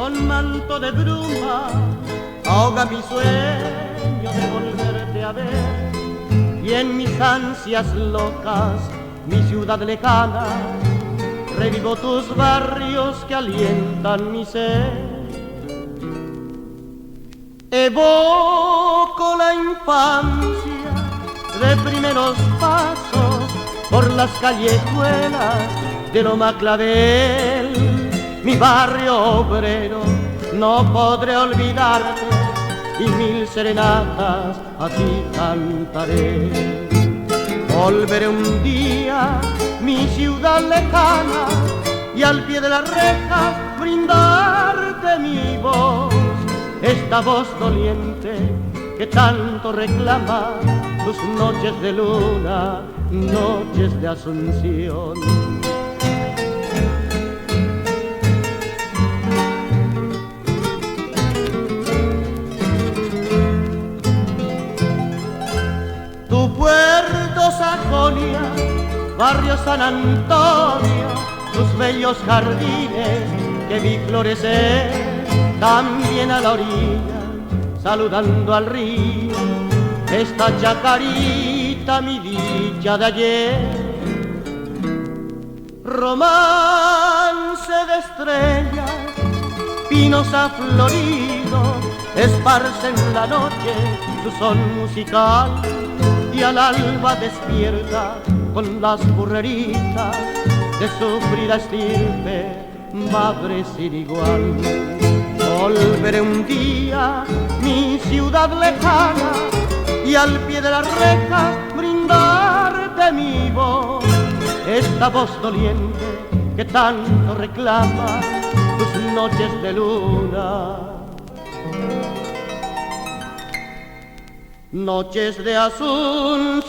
con manto de bruma, ahoga mi sueño de volverte a ver. Y en mis ansias locas, mi ciudad lejana, revivo tus barrios que alientan mi ser. Evoco la infancia de primeros pasos por las callejuelas de Loma Clavel. Mi barrio obrero no podré olvidarte y mil serenatas a ti cantaré. Volveré un día mi ciudad lejana y al pie de las rejas brindarte mi voz, esta voz doliente que tanto reclama tus noches de luna, noches de Asunción. Tu puerto Sajonia, barrio San Antonio, tus bellos jardines que vi florecer también a la orilla, saludando al río, esta chacarita, mi dicha de ayer. Romance de estrellas, pinos afloridos, esparcen la noche su son musical, y al alba despierta con las burreritas de sufrida estirpe, madre sin igual. Volveré un día mi ciudad lejana y al pie de las rejas brindarte mi voz, esta voz doliente que tanto reclama tus noches de luna, noches de Asunción.